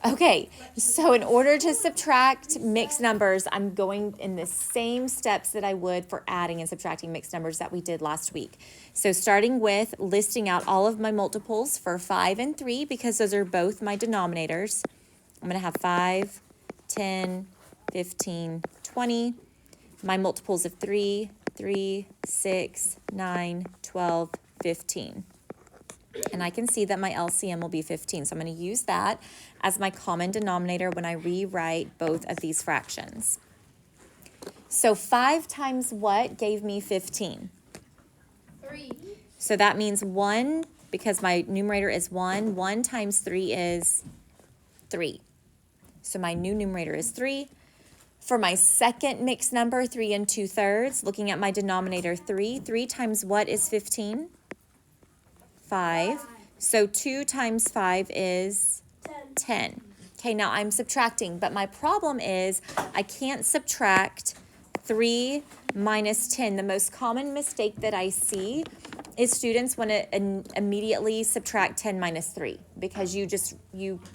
Okay, so in order to subtract mixed numbers, I'm going in the same steps that I would for adding and subtracting mixed numbers that we did last week. So starting with listing out all of my multiples for 5 and 3, because those are both my denominators. I'm going to have 5, 10, 15, 20. My multiples of 3, 3, 6, 9, 12, 15. And I can see that my LCM will be 15. So I'm going to use that as my common denominator when I rewrite both of these fractions. So 5 times what gave me 15? 3. So that means 1, because my numerator is 1. 1 times 3 is 3. So my new numerator is 3. For my second mixed number, 3 and 2/3, looking at my denominator 3. 3 times what is 15? 5. So 2 times 5 is 10. Okay, now I'm subtracting, but my problem is I can't subtract 3 minus 10. The most common mistake that I see is students want to immediately subtract 10 minus 3 because you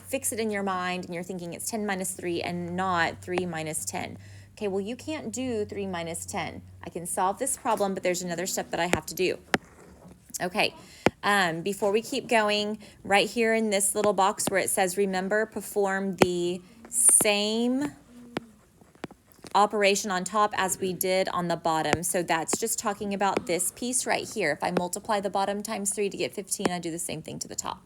fix it in your mind and you're thinking it's 10 minus 3 and not 3 minus 10. Okay, well, you can't do 3 minus 10. I can solve this problem, but there's another step that I have to do. Okay. Before we keep going, right here in this little box where it says, remember, perform the same operation on top as we did on the bottom. So that's just talking about this piece right here. If I multiply the bottom times 3 to get 15, I do the same thing to the top.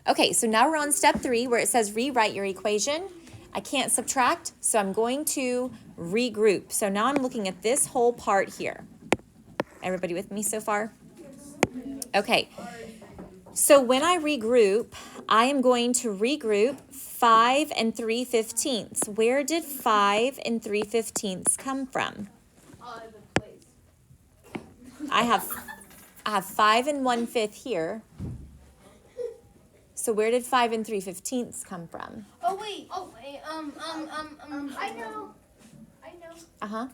Okay, so now we're on step 3 where it says rewrite your equation. I can't subtract, so I'm going to regroup. So now I'm looking at this whole part here. Everybody with me so far? Okay, so when I regroup, I am going to regroup 5 and 3/15. Where did 5 and 3/15 come from? The place. I have 5 and 1/5 here. So where did 5 and 3/15 come from? Oh wait. I know. Uh-huh.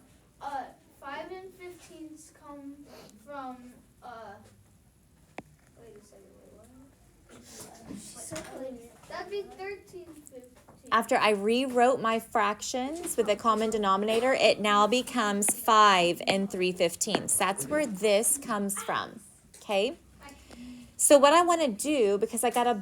5 and 15s come from wait a second, that'd be 13, 15. After I rewrote my fractions with a common denominator, it now becomes 5 and 3/15. That's where this comes from, okay? So what I want to do, because I've got to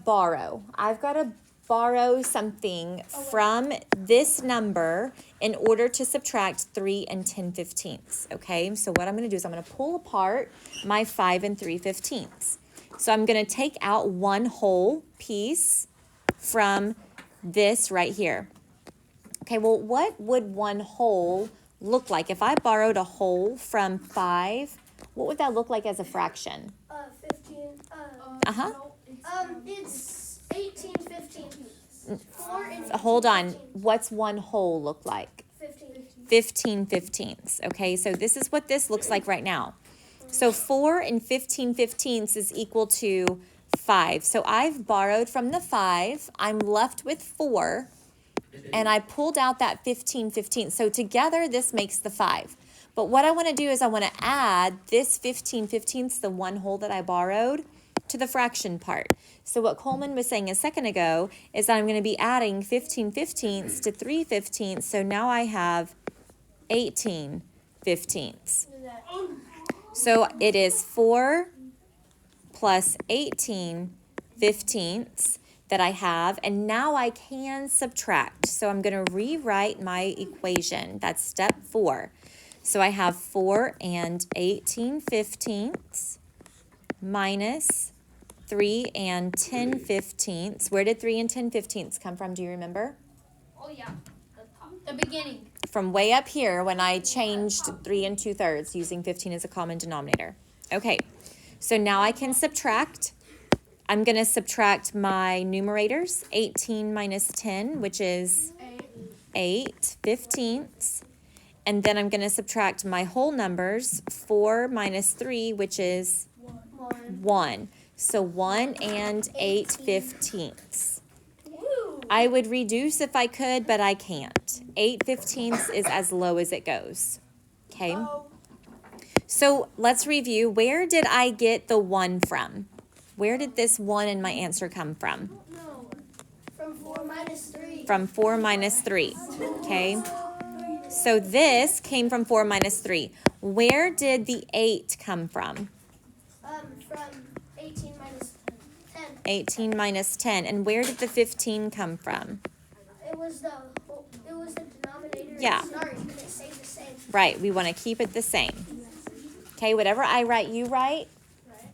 borrow something from this number in order to subtract 3 and 10/15, okay? So what I'm going to do is I'm going to pull apart my 5 and 3/15. So I'm going to take out one whole piece from this right here. Okay, well, what would one whole look like? If I borrowed a whole from 5, what would that look like as a fraction? 15. Uh-huh. It's 18, 15. 4 and 15, Hold on. 15. What's one whole look like? 15. 15/15. Okay, so this is what this looks like right now. So 4 and 15/15 is equal to 5. So I've borrowed from the 5. I'm left with 4. And I pulled out that 15/15. So together this makes the 5. But what I want to do is I want to add this 15/15, the one whole that I borrowed, to the fraction part. So what Coleman was saying a second ago is that I'm going to be adding 15/15 to 3/15. So now I have 18/15. So it is 4 plus 18/15 that I have, and now I can subtract. So I'm going to rewrite my equation. That's step 4. So I have 4 and 18/15 minus 3 and 10/15. Where did 3 and 10/15 come from? Do you remember? Oh yeah, the beginning. From way up here when I changed 3 and 2/3 using 15 as a common denominator. Okay, so now I can subtract. I'm going to subtract my numerators, 18 minus 10, which is 8/15. And then I'm going to subtract my whole numbers, 4 minus 3, which is 1. So 1 and 8/15. I would reduce if I could, but I can't. 8/15 is as low as it goes. Okay? So let's review. Where did I get the 1 from? Where did this 1 in my answer come from? No, from From 4 minus 3. From 4 minus 3, okay? So this came from 4 minus 3. Where did the 8 come from? From 18 minus 10. 18 minus 10. And where did the 15 come from? It was the denominator. Yeah. Sorry, but it stayed the same. Right, we want to keep it the same. Okay, whatever I write, you write.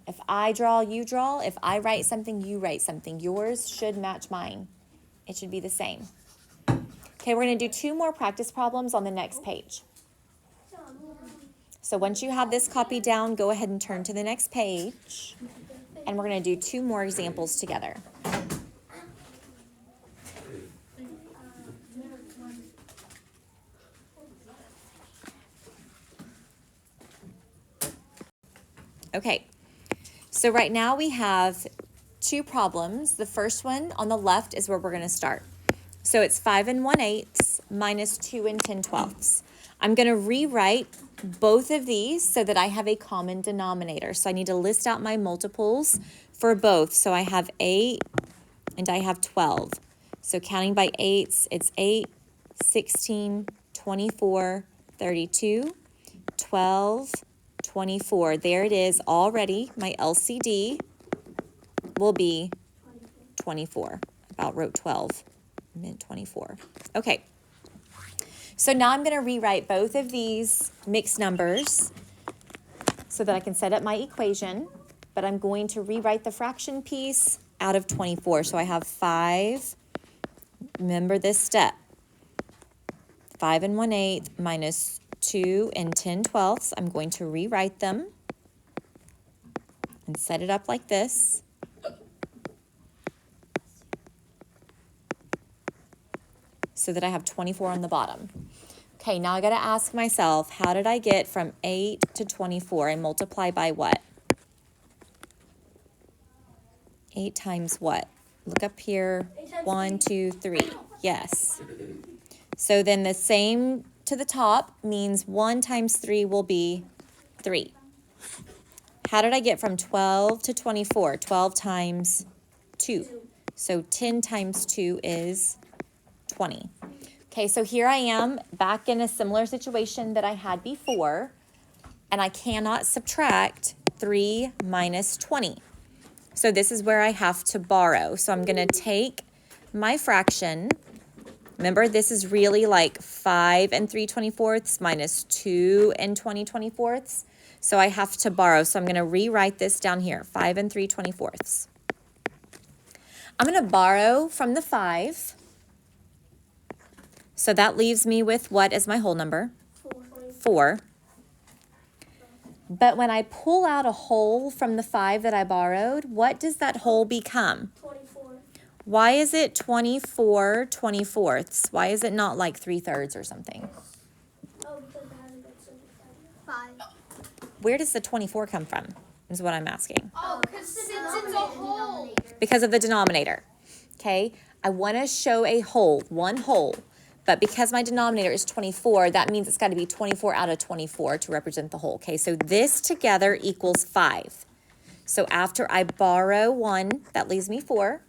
If I draw, you draw. If I write something, you write something. Yours should match mine. It should be the same. Okay, we're going to do 2 more practice problems on the next page. So once you have this copied down, go ahead and turn to the next page. And we're going to do 2 more examples together. Okay, so right now we have 2 problems. The first one on the left is where we're going to start. So it's 5 1/8 minus 2 10/12. I'm going to rewrite both of these so that I have a common denominator. So I need to list out my multiples for both. So I have 8 and I have 12. So counting by 8s, it's 8, 16, 24, 32, 12, 24. There it is already. My LCD will be 24. About wrote 12, meant 24. Okay. So now I'm going to rewrite both of these mixed numbers so that I can set up my equation, but I'm going to rewrite the fraction piece out of 24. So I have 5, remember this step, 5 1/8 minus 2 10/12. I'm going to rewrite them and set it up like this. So that I have 24 on the bottom. Okay, now I got to ask myself, how did I get from 8 to 24 and multiply by what? 8 times what? Look up here. 1, 2, 3. Yes. So then the same to the top means 1 times 3 will be 3. How did I get from 12 to 24? 12 times 2. So 10 times 2 is 20. Okay, so here I am back in a similar situation that I had before, and I cannot subtract 3 minus 20. So this is where I have to borrow. So I'm going to take my fraction. Remember, this is really like 5 3/24 minus 2 20/24. So I have to borrow. So I'm going to rewrite this down here, 5 3/24. I'm going to borrow from the 5. So that leaves me with what as my whole number? 4. But when I pull out a whole from the 5 that I borrowed, what does that whole become? 24. Why is it 24/24? Why is it not like 3/3 or something? Oh, because it hasn't been simplified. 5. Where does the 24 come from, is what I'm asking. Oh, because since it's a whole. Because of the denominator. Okay, I want to show a whole, one whole. But because my denominator is 24, that means it's got to be 24 out of 24 to represent the whole. Okay, so this together equals 5. So after I borrow 1, that leaves me 4.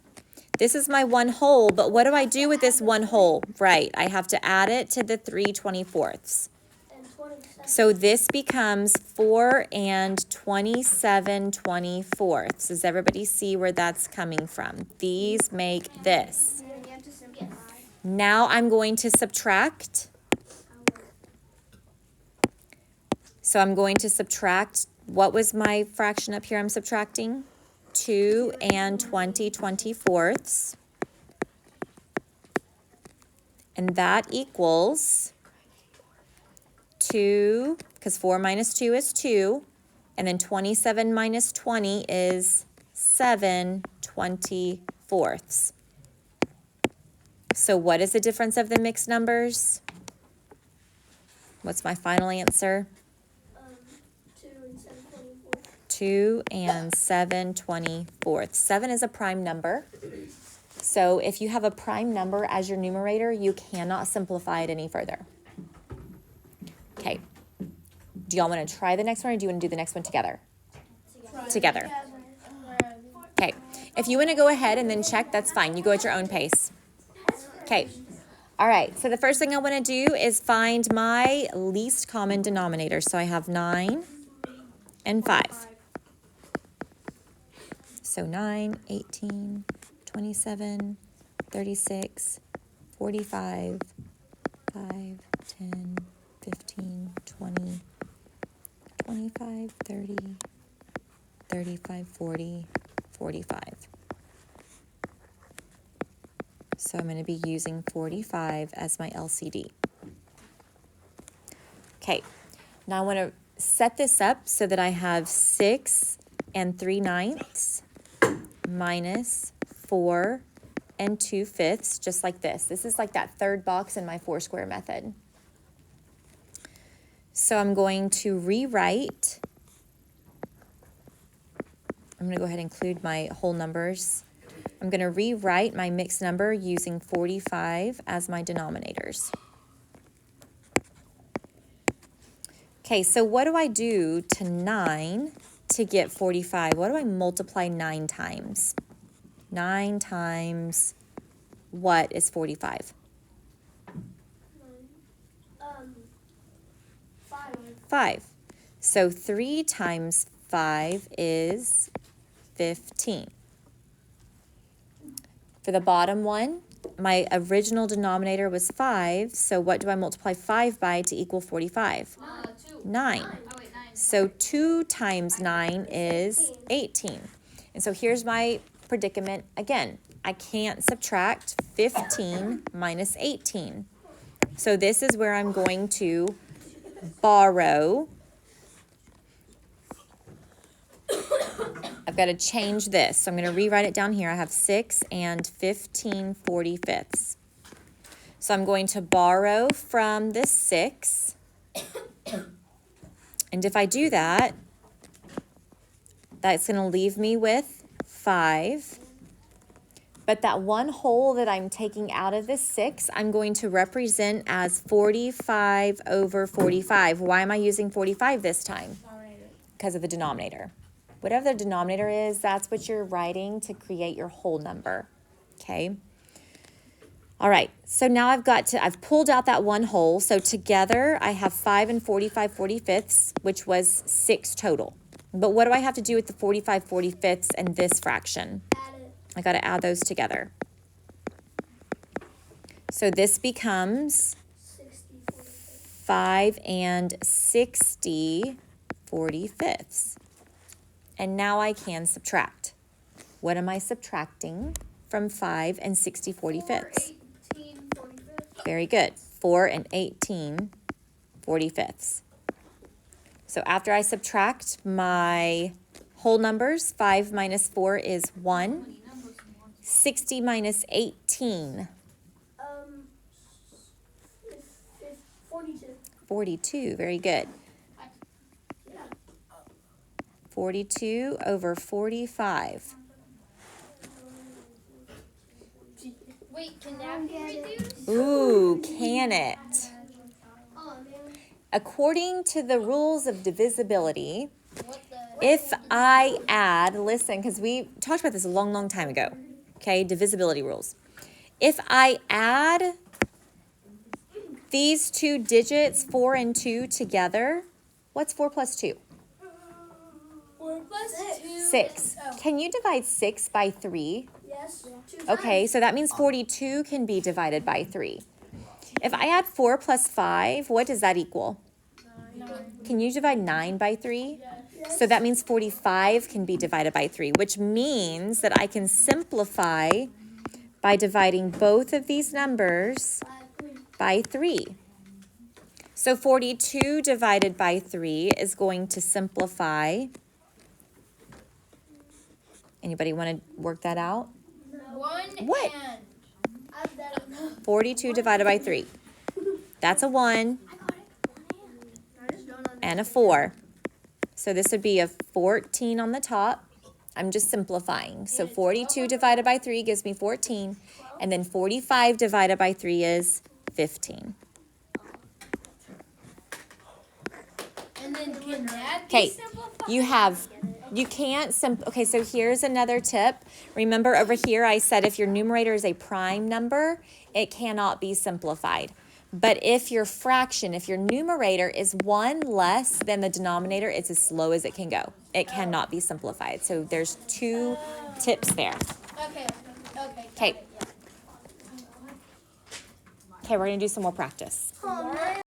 This is my one whole, but what do I do with this one whole? Right, I have to add it to the 3/24. And 27. So this becomes 4 and 27/24. Does everybody see where that's coming from? These make this. You have to simplify. Now I'm going to subtract. So I'm going to subtract, what was my fraction up here I'm subtracting? 2 and 20/24. And that equals 2, because 4 minus 2 is 2. And then 27 minus 20 is 7/24. So what is the difference of the mixed numbers? What's my final answer? 2 and 7/24. 2 and 7/24. 7 is a prime number. So if you have a prime number as your numerator, you cannot simplify it any further. Okay. Do y'all want to try the next one, or do you want to do the next one together? Together. Okay. If you want to go ahead and then check, that's fine. You go at your own pace. Okay. All right. So the first thing I want to do is find my least common denominator. So I have 9 and 5. So 9, 18, 27, 36, 45, 5, 10, 15, 20, 25, 30, 35, 40, 45. So I'm going to be using 45 as my LCD. Okay, now I want to set this up so that I have 6 and 3/9 minus 4 and 2/5, just like this. This is like that third box in my 4-square method. So I'm going to rewrite. I'm going to go ahead and include my whole numbers. I'm going to rewrite my mixed number using 45 as my denominators. Okay, so what do I do to 9 to get 45? What do I multiply 9 times? 9 times what is 45? 5. So 3 times 5 is 15. For the bottom one, my original denominator was 5, so what do I multiply 5 by to equal 45? 9. Oh, wait, 9. So 2 times 9 is 18. And so here's my predicament again. I can't subtract 15 minus 18. So this is where I'm going to borrow. I've got to change this. So I'm going to rewrite it down here. I have 6 and 15 45ths. So I'm going to borrow from this 6. And if I do that, that's going to leave me with 5. But that one whole that I'm taking out of this 6, I'm going to represent as 45 over 45. Why am I using 45 this time? Because of the denominator. Whatever the denominator is, that's what you're writing to create your whole number, okay? All right, so now I've pulled out that one whole. So together I have 5 and 45 45ths, which was 6 total. But what do I have to do with the 45 45ths and this fraction? Add it. I got to add those together. So this becomes 60 45. 5 and 60 45ths. And now I can subtract. What am I subtracting from 5 and 60 45ths? 18 45. Very good. 4 and 18 45ths. So after I subtract my whole numbers, 5 minus 4 is 1. 60 minus 18, 42. 42. Very good. 42 over 45. Wait, can that be reduced? Ooh, can it? Oh man. According to the rules of divisibility, What the? if I add, listen, because we talked about this a long, long time ago, okay, divisibility rules. If I add these two digits, 4 and 2 together, what's 4 plus 2? 4 plus 2. 6. Can you divide 6 by 3? Yes. 2 times. Okay, so that means 42 can be divided by 3. If I add 4 plus 5, what does that equal? 9. Can you divide 9 by 3? Yes. So that means 45 can be divided by 3, which means that I can simplify by dividing both of these numbers by 3. So 42 divided by 3 is going to simplify. Anybody want to work that out? 1 What? and. I've done it. 42 divided by 3. That's a 1 I got it. 1 and. I just don't understand. and a 4. So this would be a 14 on the top. I'm just simplifying. So 42 divided by 3 gives me 14. And then 45 divided by 3 is 15. And then can that be Okay. simplified? You can't, okay, so here's another tip. Remember over here I said if your numerator is a prime number, it cannot be simplified. But if your numerator is 1 less than the denominator, it's as slow as it can go. It cannot be simplified. So there's 2 tips there. Okay. Okay. Okay, we're going to do some more practice. Oh,